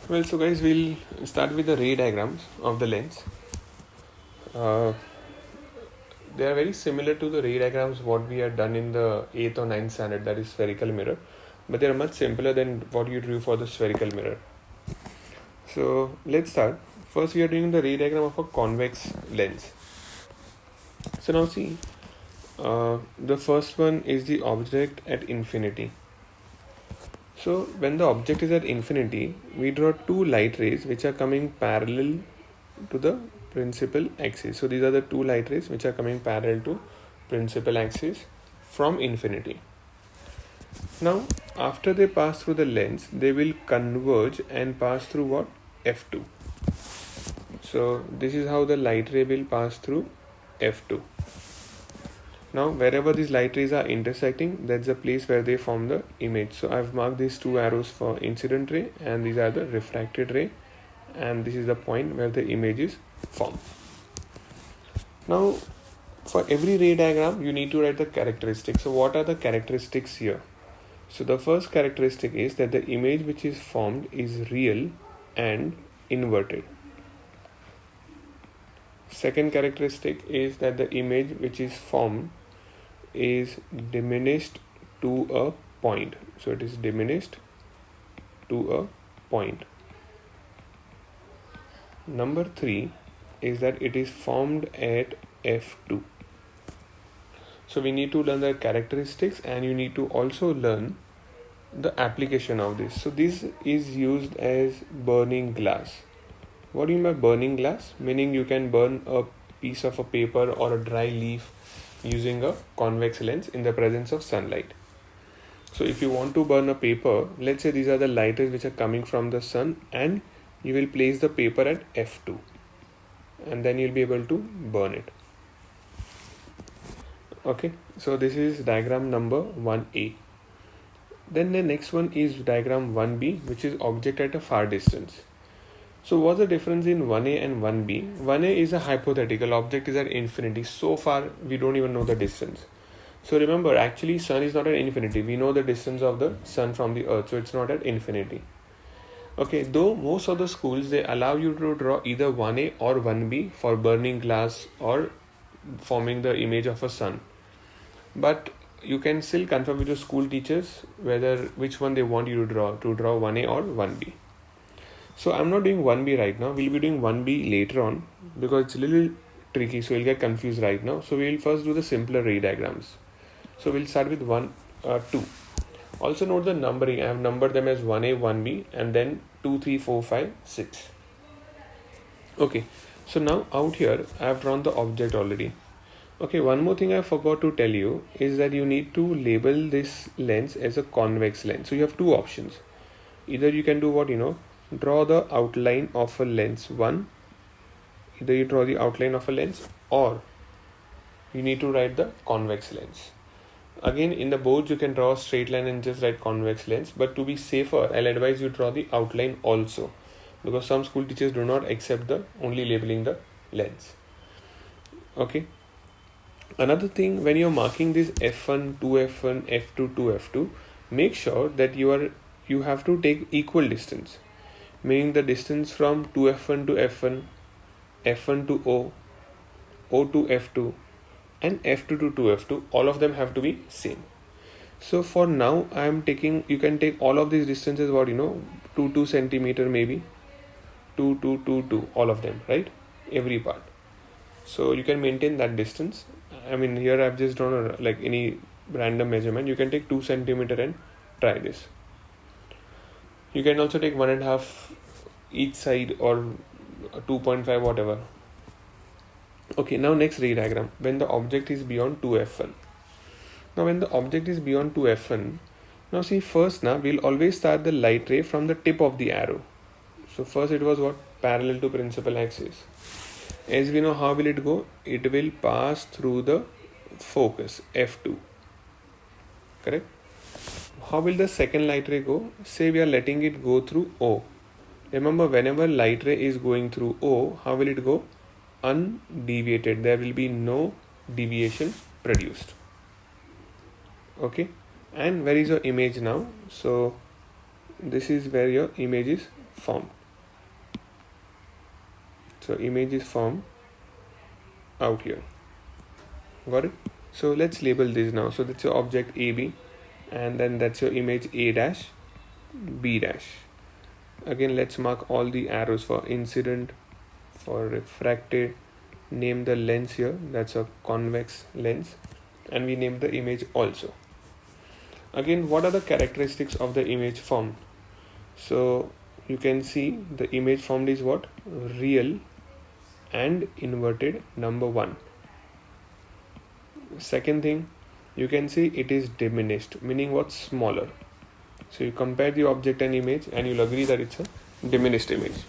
Well, so guys, we'll start with the ray diagrams of the lens. They are very similar to the ray diagrams what we had done in the 8th or 9th standard, that is spherical mirror, but they are much simpler than what you drew for the spherical mirror. So let's start. First, we are doing the ray diagram of a convex lens. So now see, the first one is the object at infinity. So when the object is at infinity, we draw two light rays which are coming parallel to the principal axis. So these are the two light rays which are coming parallel to principal axis from infinity. Now after they pass through the lens, they will converge and pass through what? F2. So this is how the light ray will pass through F2. Now wherever these light rays are intersecting, that's the place where they form the image. So I've marked these two arrows for incident ray, and these are the refracted ray, and this is the point where the image is formed. Now for every ray diagram you need to write the characteristics. So what are the characteristics here? So the first characteristic is that the image which is formed is real and inverted. Second characteristic is that the image which is formed is diminished to a point. So it is diminished to a point. Number 3 is that it is formed at F2. So we need to learn the characteristics, and you need to also learn the application of this. So this is used as burning glass. What do you mean by burning glass? Meaning you can burn a piece of a paper or a dry leaf using a convex lens in the presence of sunlight. So if you want to burn a paper, let's say these are the light rays which are coming from the sun, and you will place the paper at F2, and then you'll be able to burn it. Okay, so this is diagram number 1A. Then the next one is diagram 1B, which is object at a far distance. So what's the difference in 1A and 1B? 1A is a hypothetical, object is at infinity. So far we don't even know the distance. So remember, actually sun is not at infinity. We know the distance of the sun from the earth, so it's not at infinity. Okay, though most of the schools, they allow you to draw either 1A or 1B for burning glass or forming the image of a sun. But you can still confirm with your school teachers which one they want you to draw 1A or 1B. So I'm not doing 1B right now. We'll be doing 1B later on because it's a little tricky, so you'll get confused right now. So we'll first do the simpler ray diagrams. So we'll start with 2. Also note the numbering. I have numbered them as 1A, 1B, and then 2, 3, 4, 5, 6. Okay, so now out here I have drawn the object already. Okay, one more thing I forgot to tell you is that you need to label this lens as a convex lens. So you have two options. Either you can do draw the outline of a lens 1. Either you draw the outline of a lens, or you need to write the convex lens. Again, in the boards you can draw a straight line and just write convex lens, but to be safer I'll advise you draw the outline also, because some school teachers do not accept the only labeling the lens. Okay, another thing, when you're marking this F1 to F1, F2 to F2, make sure that you have to take equal distance, meaning the distance from 2F1 to F1, F1 to O, O to F2, and F2 to 2F2, all of them have to be same. So for now you can take all of these distances 2 centimeter, maybe 2, all of them, right? Every part. So you can maintain that distance. I mean, here I've just drawn any random measurement. You can take 2 centimeter and try this. You can also take 1.5 each side, or 2.5, whatever. Okay, now next ray diagram, when the object is beyond 2F1. Now when the object is beyond 2F1, now see, first we'll always start the light ray from the tip of the arrow. So first it was parallel to principal axis. As we know, how will it go? It will pass through the focus F2. Correct? How will the second light ray go? Say we are letting it go through O. Remember, whenever light ray is going through O, how will it go? Undeviated. There will be no deviation produced. Okay, and where is your image now? So this is where your image is formed. So image is formed out here. Got it? So let's label this now. So that's your object AB, and then that's your image A dash B dash. Again, let's mark all the arrows for incident, for refracted. Name the lens here, that's a convex lens, and we name the image also. Again, what are the characteristics of the image formed? So you can see the image formed is what? Real and inverted, number 1. Second thing, you can see it is diminished, meaning what? Smaller. So you compare the object and image and you'll agree that it's a diminished image.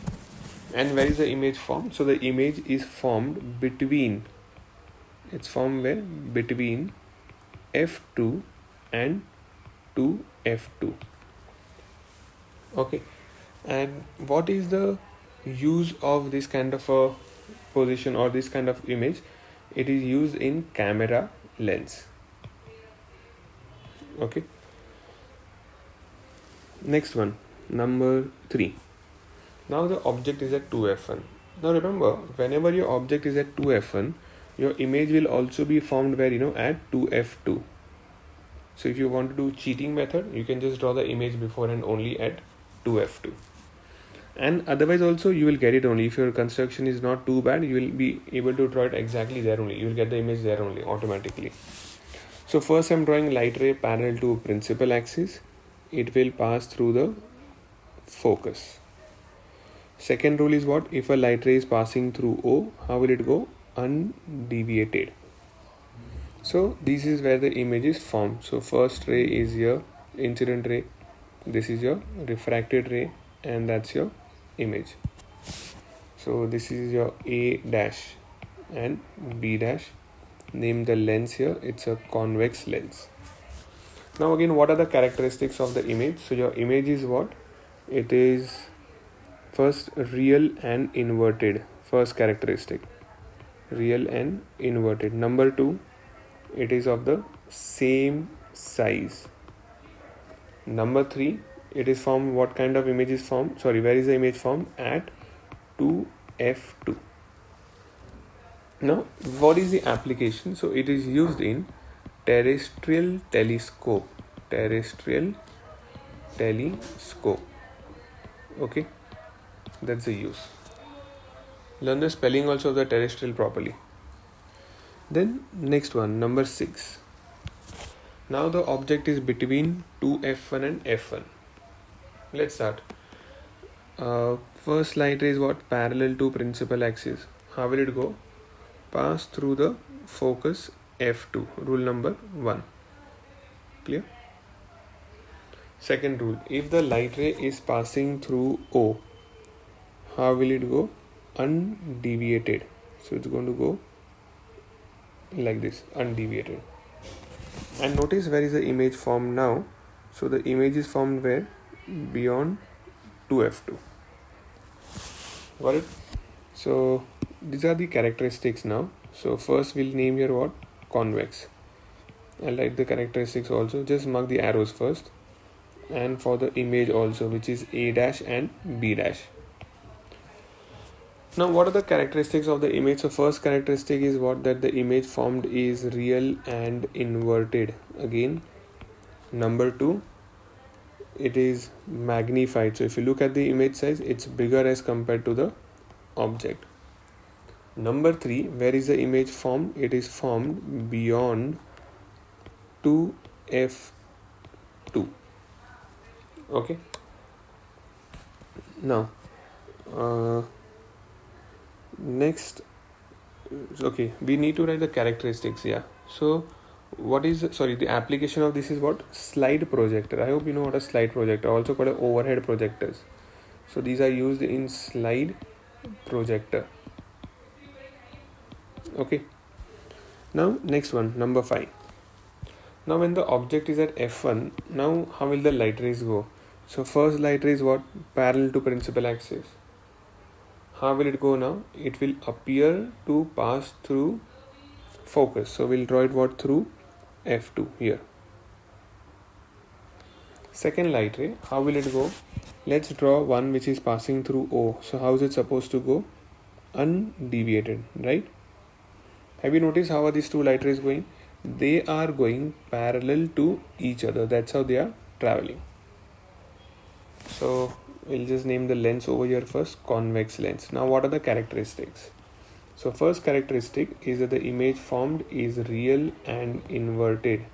And where is the image formed? So the image is formed between, it's formed where? Between F2 and 2F2. Okay. And what is the use of this kind of a position or this kind of image? It is used in camera lens. Okay. Next one, number 3. Now the object is at 2f1. Now remember, whenever your object is at 2f1, your image will also be formed where, at 2f2. So if you want to do cheating method, you can just draw the image before and only at 2f2. And otherwise also you will get it only. If your construction is not too bad, you will be able to draw it exactly there only. You will get the image there only automatically. So first I'm drawing light ray parallel to principal axis. It will pass through the focus. Second rule is what? If a light ray is passing through O, how will it go? Undeviated. So this is where the image is formed. So first ray is your incident ray. This is your refracted ray, and that's your image. So this is your A dash and B dash. Name the lens here. It's a convex lens. Now again, what are the characteristics of the image? So your image is what? It is first real and inverted. First characteristic, real and inverted. Number 2, it is of the same size. Number 3, it is formed, what kind of image is formed? Sorry, where is the image formed? At 2f2. Now what is the application? So it is used in terrestrial telescope. Terrestrial telescope. Okay, that's the use. Learn the spelling also of the terrestrial properly. Then next one, number 6. Now the object is between 2f1 and f1. Let's start. First light ray is what? Parallel to principal axis. How will it go? Pass through the focus f2. Rule number 1. Clear? Second rule, if the light ray is passing through O, how will it go? Undeviated. So it's going to go like this, undeviated. And notice where is the image formed now. So the image is formed where? Beyond 2f2. Got it? So these are the characteristics now. So first we'll name here what? Convex. I like the characteristics also. Just mark the arrows first. And for the image also, which is A dash and B dash. Now what are the characteristics of the image? So first characteristic is what? That the image formed is real and inverted. Again, number 2, it is magnified. So if you look at the image size, it's bigger as compared to the object. Number 3, where is the image formed? It is formed beyond 2f2. Okay. Now next, okay, we need to write the characteristics. Yeah, so what is the application of this is what? Slide projector. I hope you know what a slide projector, also called overhead projectors. So these are used in slide projector. Okay. Now next one, number 5. Now when the object is at f1, now how will the light rays go? So first light ray is what? Parallel to principal axis. How will it go now? It will appear to pass through focus. So we'll draw it what? Through f2 here. Second light ray, how will it go? Let's draw one which is passing through O. So how is it supposed to go? undeviated, right? Have you noticed how are these two light rays going? They are going parallel to each other. That's how they are traveling. So we'll just name the lens over here first, convex lens. Now what are the characteristics? So first characteristic is that the image formed is real and inverted.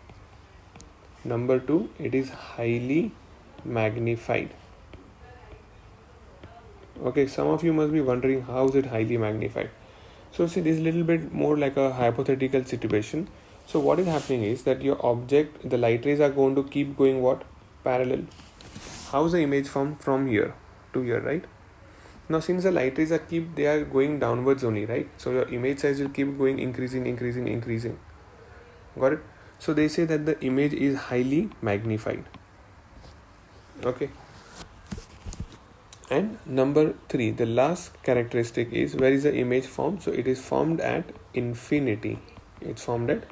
Number two, it is highly magnified. Okay, some of you must be wondering how is it highly magnified. So see, this is a little bit more like a hypothetical situation. So what is happening is that your object, the light rays are going to keep going what? Parallel. How is the image formed from here to here, right? Now since the light rays they are going downwards only, right? So your image size will keep going increasing. Got it? So they say that the image is highly magnified. Okay. And number three, the last characteristic is where is the image formed? So it is formed at infinity. It's formed at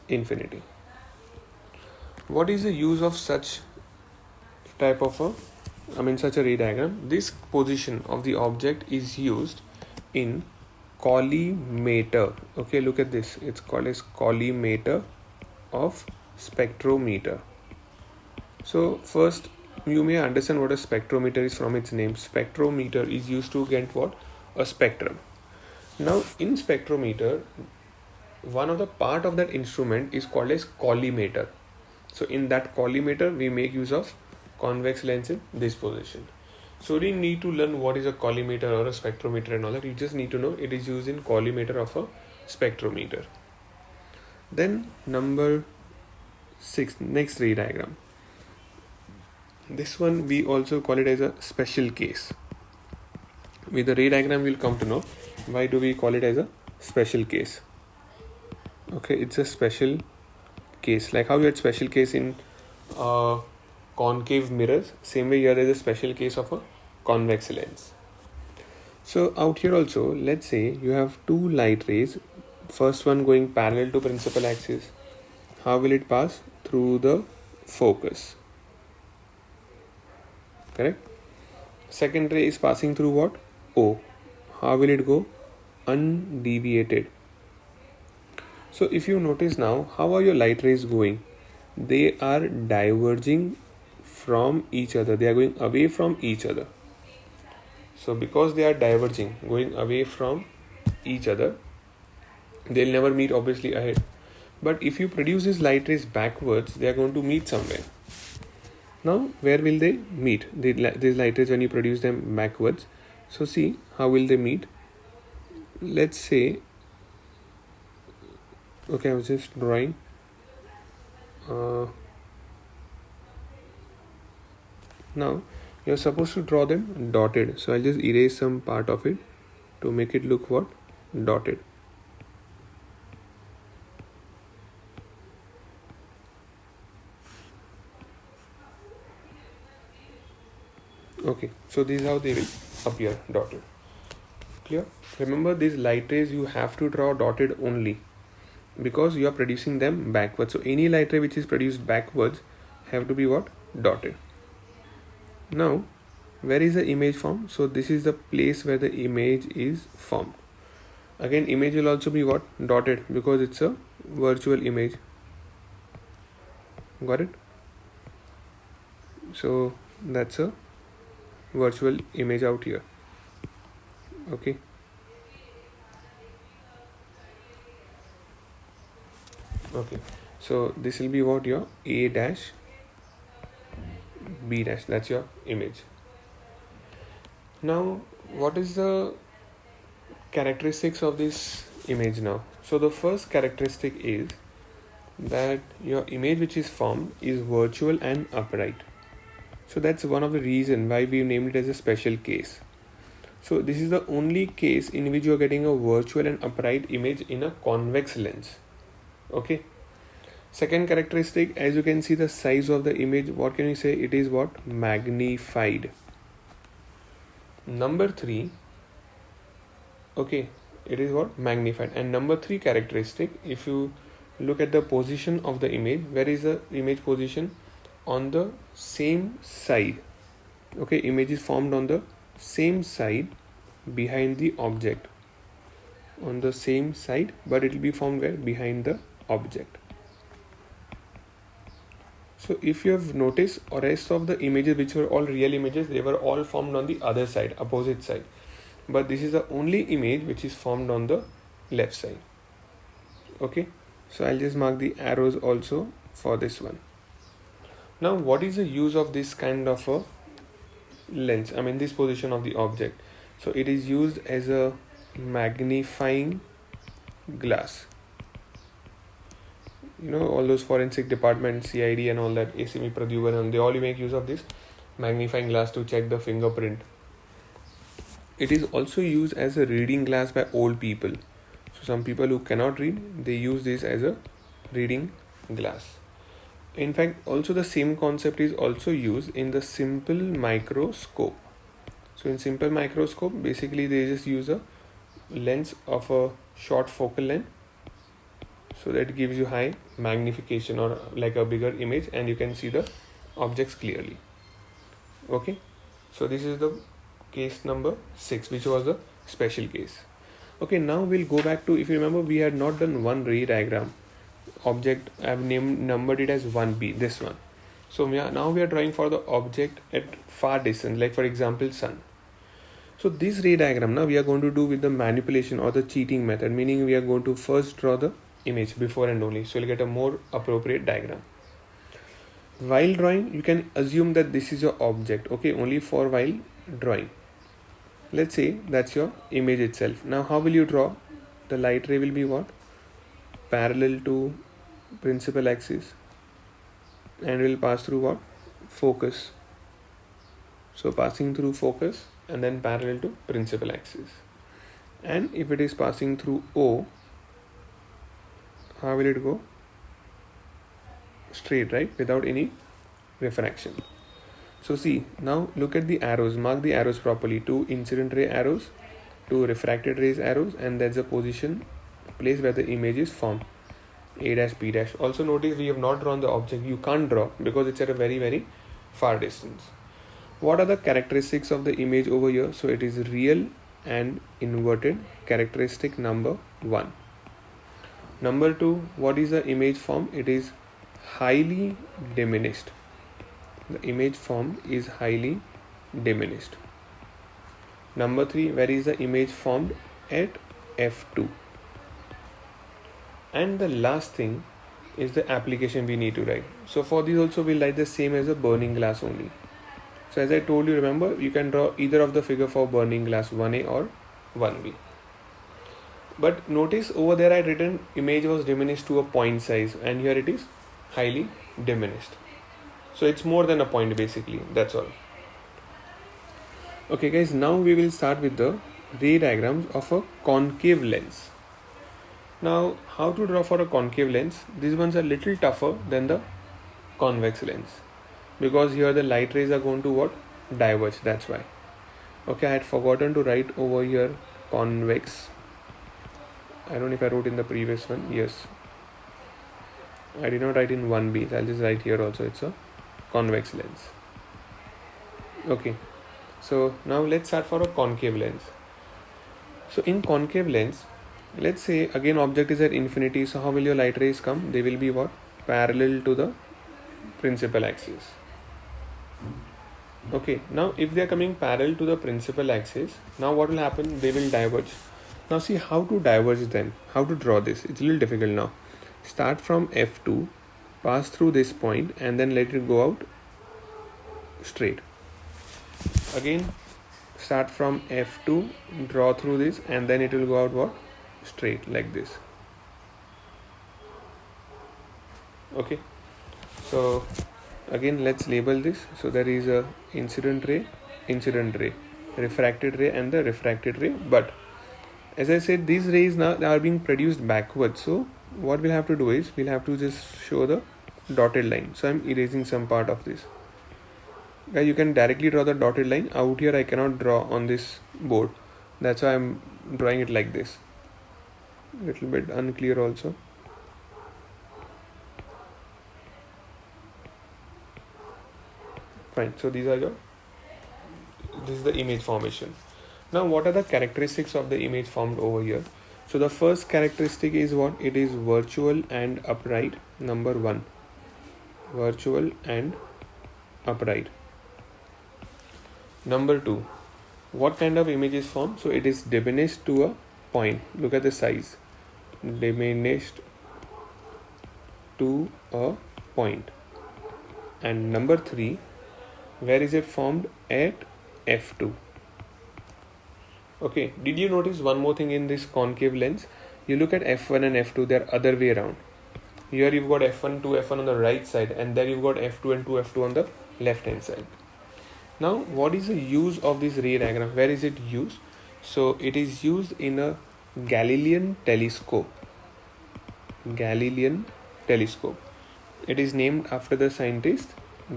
infinity. What is the use of such type of such a ray diagram? This position of the object is used in collimator. Okay, look at this. It's called as collimator of spectrometer. So first you may understand what a spectrometer is from its name. Spectrometer is used to get what? A spectrum. Now in spectrometer, one of the part of that instrument is called as collimator. So in that collimator we make use of convex lens in this position. So you didn't need to learn what is a collimator or a spectrometer and all that. You just need to know it is used in collimator of a spectrometer. Then number 6, next ray diagram. This one we also call it as a special case. With the ray diagram we'll come to know why do we call it as a special case. Okay, it's a special case. Like how you had special case in concave mirrors, same way here there is a special case of a convex lens. So out here also, let's say you have two light rays, first one going parallel to principal axis. How will it pass? Through the focus. Correct? Second ray is passing through what? O. How will it go? Undeviated. So if you notice now, how are your light rays going? They are diverging from each other. They are going away from each other. So because they are diverging, going away from each other, they'll never meet obviously ahead. But if you produce these light rays backwards, they are going to meet somewhere. Now where will they meet? These light rays when you produce them backwards. So see, how will they meet? Let's say, okay, I was just drawing. Now you're supposed to draw them dotted. So I'll just erase some part of it to make it look what? Dotted. Okay, so this is how they will appear, dotted. Clear? Remember, these light rays you have to draw dotted only because you are producing them backwards. So any light ray which is produced backwards have to be what? Dotted. Now where is the image formed? So this is the place where the image is formed. Again, image will also be what? Dotted because it's a virtual image. Got it? So that's a virtual image out here. Okay. Okay. So this will be what? Your A dash B dash. That's your image. Now what is the characteristics of this image now? So the first characteristic is that your image which is formed is virtual and upright. So that's one of the reasons why we named it as a special case. So this is the only case in which you are getting a virtual and upright image in a convex lens. Okay. Second characteristic, as you can see the size of the image, what can you say? It is what? Magnified. Number 3, okay, it is what? Magnified. And number 3 characteristic, if you look at the position of the image, where is the image position? On the same side. Okay, image is formed on the same side behind the object. on the same side, but it will be formed where? Behind the object. So if you have noticed, rest of the images which were all real images, they were all formed on the other side, opposite side. But this is the only image which is formed on the left side. Okay, so I'll just mark the arrows also for this one. Now what is the use of this kind of a lens? I mean this position of the object. So it is used as a magnifying glass. You know, all those forensic departments, CID and all that, ACME, Pradyuman, they all make use of this magnifying glass to check the fingerprint. It is also used as a reading glass by old people. So some people who cannot read, they use this as a reading glass. In fact, also the same concept is also used in the simple microscope. So in simple microscope, basically they just use a lens of a short focal length, so that gives you high magnification or like a bigger image, and you can see the objects clearly. Okay, so this is the case number 6, which was a special case. Okay, now we'll go back to, if you remember, we had not done one ray diagram. Object, I have numbered it as 1B, this one. So now we are drawing for the object at far distance, like for example sun. So this ray diagram now we are going to do with the manipulation or the cheating method, meaning we are going to first draw the image before and only, so you'll get a more appropriate diagram. While drawing, you can assume that this is your object, okay, only for while drawing. Let's say that's your image itself. Now how will you draw? The light ray will be what? Parallel to principal axis and will pass through what? Focus. So passing through focus and then parallel to principal axis. And if it is passing through O, how will it go? Straight, right? Without any refraction. So see, now look at the arrows. Mark the arrows properly. 2 incident ray arrows, 2 refracted rays arrows, and that's the position, place where the image is formed. A dash, B dash. Also notice we have not drawn the object. You can't draw because it's at a very, very far distance. What are the characteristics of the image over here? So it is real and inverted. Characteristic number 1. Number 2, what is the image form? It is highly diminished. The image form is highly diminished. Number 3, where is the image formed? At f2. And the last thing is the application we need to write. So for this also we'll write the same as a burning glass only. So as I told you, remember, you can draw either of the figure for burning glass 1A or 1B. But notice over there I written image was diminished to a point size, and here it is highly diminished. So it's more than a point basically, that's all. Okay guys, now we will start with the ray diagrams of a concave lens. Now how to draw for a concave lens? These ones are little tougher than the convex lens, because here the light rays are going to what? Diverge, that's why. Okay, I had forgotten to write over here convex. I don't know if I wrote in the previous one. Yes, I did not write in 1B. I'll just write here also. It's a convex lens. Okay, so now let's start for a concave lens. So in concave lens, let's say again object is at infinity. So how will your light rays come? They will be what? Parallel to the principal axis. Okay, now if they are coming parallel to the principal axis, now what will happen? They will diverge. Now see how to diverge them, how to draw this. It's a little difficult now. Start from F2, pass through this point and then let it go out straight. Again, start from F2, draw through this and then it will go out what? Straight like this. Okay, so again let's label this. So there is a incident ray, refracted ray and the refracted ray. But as I said, these rays now are being produced backwards. So what we'll have to do is we'll have to just show the dotted line. So I'm erasing some part of this. Guys, you can directly draw the dotted line. Out here I cannot draw on this board. That's why I'm drawing it like this. Little bit unclear also. Fine. So this is the image formation. Now what are the characteristics of the image formed over here? So the first characteristic is what? It is virtual and upright. Number 1. Virtual and upright. Number 2. What kind of image is formed? So it is diminished to a point. Look at the size. Diminished to a point. And number 3. Where is it formed? At f2. Okay, did you notice one more thing in this concave lens? You look at f1 and f2, they're other way around. Here you've got f1, 2, f1 on the right side, and there you've got f2 and 2, f2 on the left hand side. Now, what is the use of this ray diagram? Where is it used? So, it is used in a Galilean telescope. Galilean telescope. It is named after the scientist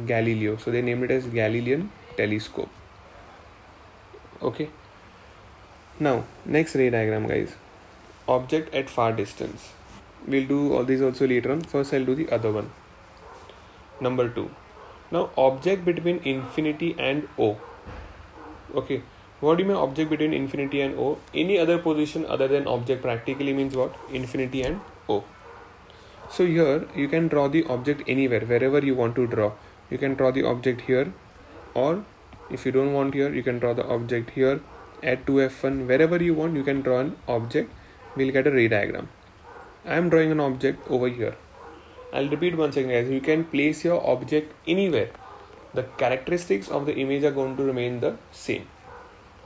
Galileo. So, they named it as Galilean telescope. Okay. Now, next ray diagram, guys. Object at far distance. We'll do all these also later on. First, I'll do the other one. Number 2. Now, object between infinity and O. Okay. What do you mean object between infinity and O? Any other position other than object practically means what? Infinity and O. So here, you can draw the object anywhere, wherever you want to draw. You can draw the object here, or if you don't want here, you can draw the object here. At 2f1, wherever you want, you can draw an object. We'll get a ray diagram. I am drawing an object over here. I'll repeat once again, guys. You can place your object anywhere. The characteristics of the image are going to remain the same.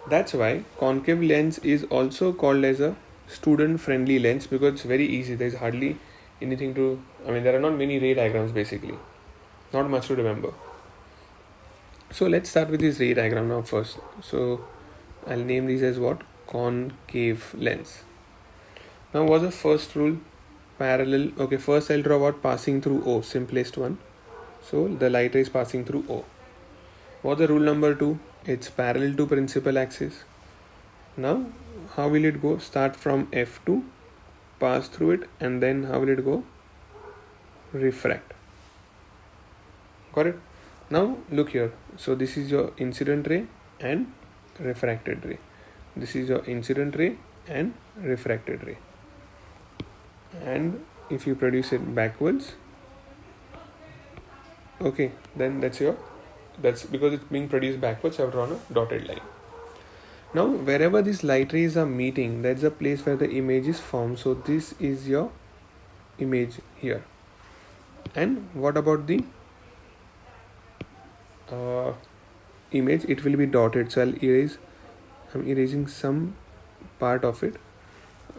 That's why concave lens is also called as a student friendly lens, because it's very easy. There's hardly anything to, there are not many ray diagrams basically. Not much to remember. So let's start with this ray diagram now first. So I'll name these as what? Concave lens. Now what's the first rule? Parallel. Okay, first I'll draw what? Passing through O, simplest one. So the light ray is passing through O. What's the rule number 2? It's parallel to principal axis. Now how will it go? Start from F2, pass through it, and then how will it go? Refract. Got it? Now look here. So this is your incident ray and refracted ray. This is your incident ray and refracted ray. And if you produce it backwards, okay, then that's because it's being produced backwards. I've drawn a dotted line. Now wherever these light rays are meeting, that's a place where the image is formed. So this is your image here. And what about the image? It will be dotted. So I'm erasing some part of it.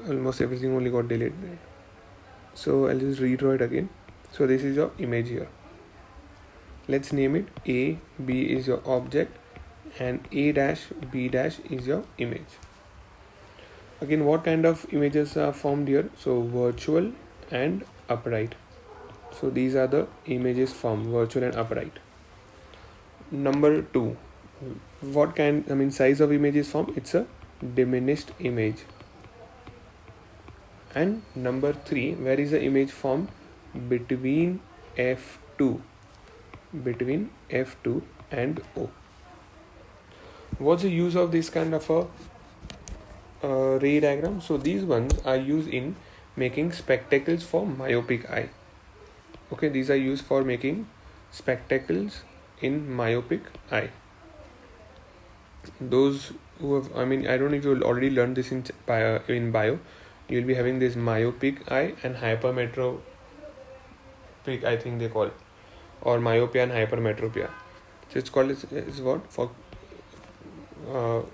Almost everything only got deleted. So I'll just redraw it again. So this is your image here. Let's name it A. B is your object, and A dash B dash is your image. Again, what kind of images are formed here? So virtual and upright. So these are the images formed, virtual and upright. Number 2. What kind, size of image is formed? It's a diminished image. And number 3, where is the image formed? Between F2 and O. What's the use of this kind of a ray diagram? So these ones are used in making spectacles for myopic eye. Okay, these are used for making spectacles in myopic eye. Those who have, I don't know if you already learned this in bio. You'll be having this myopic eye and hypermetropic, I think they call it, or myopia and hypermetropia. So it's called as what? For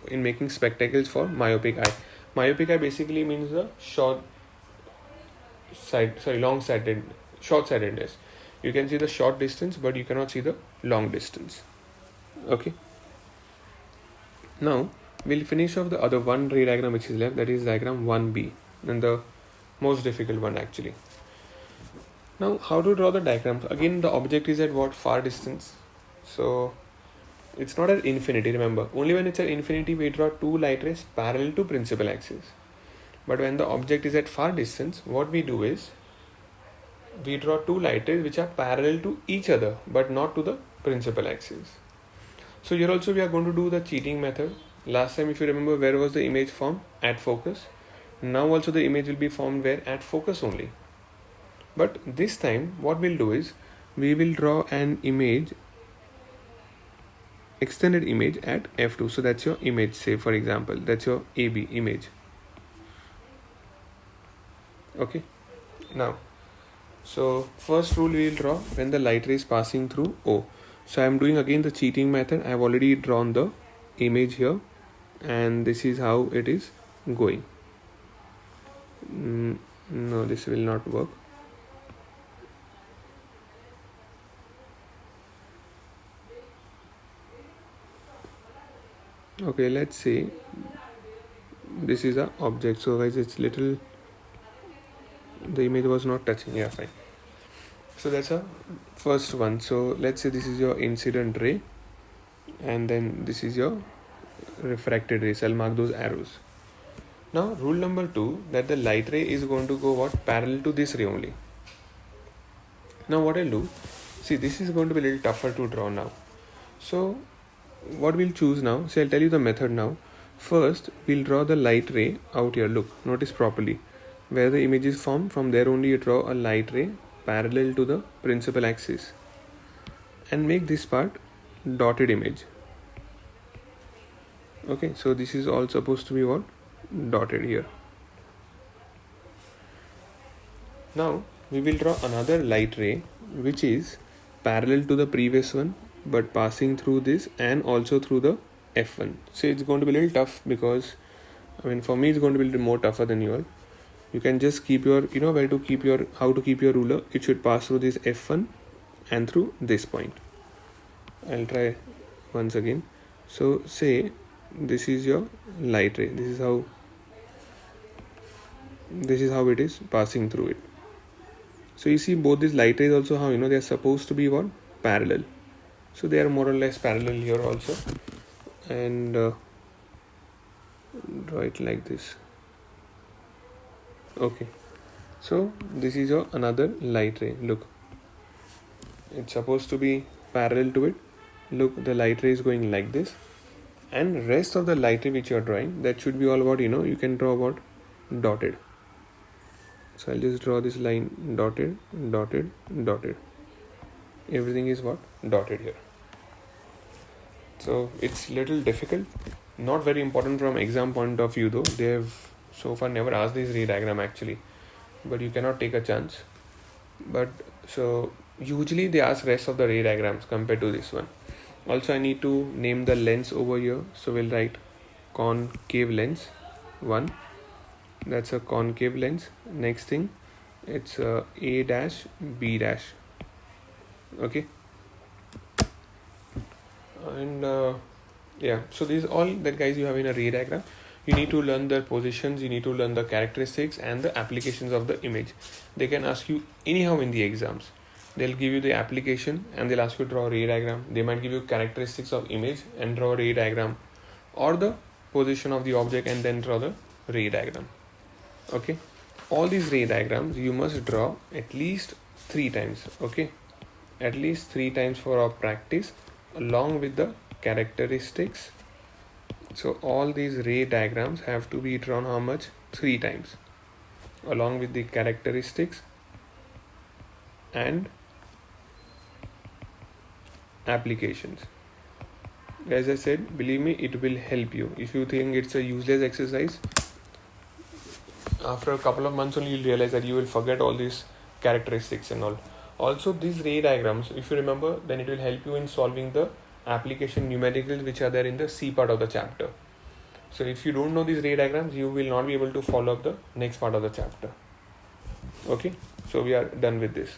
in making spectacles for myopic eye. Myopic eye basically means the short-sightedness. You can see the short distance, but you cannot see the long distance. Okay. Now we'll finish off the other one ray diagram which is left, that is diagram 1B, and the most difficult one actually. Now how to draw the diagram? Again, the object is at what? Far distance. So it's not at infinity, remember. Only when it's at infinity we draw two light rays parallel to principal axis. But when the object is at far distance, what we do is we draw two light rays which are parallel to each other but not to the principal axis. So here also we are going to do the cheating method. Last time, if you remember, where was the image formed? At focus. Now also the image will be formed where at focus only. But this time what we'll do is we will draw an image, extended image at f2. So that's your image, say for example, that's your AB image. Okay, now so first rule we will draw when the light ray is passing through O. So I am doing again the cheating method. I have already drawn the image here, and this is how it is going. No, this will not work. Okay, let's say this is a object. So guys, it's little, the image was not touching. Yeah, fine. So that's a first one. So let's say this is your incident ray, and then this is your refracted rays. I'll mark those arrows. Now rule number 2, that the light ray is going to go what? Parallel to this ray only. Now what I'll do, see, this is going to be a little tougher to draw now. So what we'll choose now, so I'll tell you the method now. First we'll draw the light ray out here. Look, notice properly where the image is formed. From there only you draw a light ray parallel to the principal axis and make this part dotted image. Okay, so this is all supposed to be what? Dotted here. Now we will draw another light ray which is parallel to the previous one but passing through this and also through the F1. So it's going to be a little tough because for me it's going to be a little more tougher than you all. You can just keep your, where to keep your, how to keep your ruler. It should pass through this F1 and through this point. I'll try once again. So say this is your light ray. This is how it is passing through it. So you see both these light rays also, how they are supposed to be what? Parallel. So they are more or less parallel here also. And draw it like this. Okay, so this is your another light ray. Look, it's supposed to be parallel to it. Look, the light ray is going like this, and rest of the light ray which you are drawing, that should be all about, you can draw about dotted. So I'll just draw this line dotted, dotted, dotted. Everything is what? Dotted here. So it's little difficult, not very important from exam point of view though. They have so far never asked this ray diagram actually, but you cannot take a chance. But so usually they ask rest of the ray diagrams compared to this one. Also I need to name the lens over here. So we'll write concave lens 1. That's a concave lens. Next thing, it's A dash B dash. Okay. And yeah, so this is all that guys you have in a ray diagram. You need to learn the positions, you need to learn the characteristics and the applications of the image. They can ask you anyhow in the exams. They'll give you the application and they'll ask you to draw a ray diagram. They might give you characteristics of image and draw a ray diagram, or the position of the object and then draw the ray diagram. Okay, all these ray diagrams you must draw at least 3 times. Okay, at least 3 times for our practice along with the characteristics. So all these ray diagrams have to be drawn how much? 3 times along with the characteristics and applications. As I said, believe me, it will help you. If you think it's a useless exercise, after a couple of months only you'll realize that you will forget all these characteristics and all. Also these ray diagrams, if you remember, then it will help you in solving the application numericals which are there in the C part of the chapter. So if you don't know these ray diagrams, you will not be able to follow up the next part of the chapter. Okay, so we are done with this.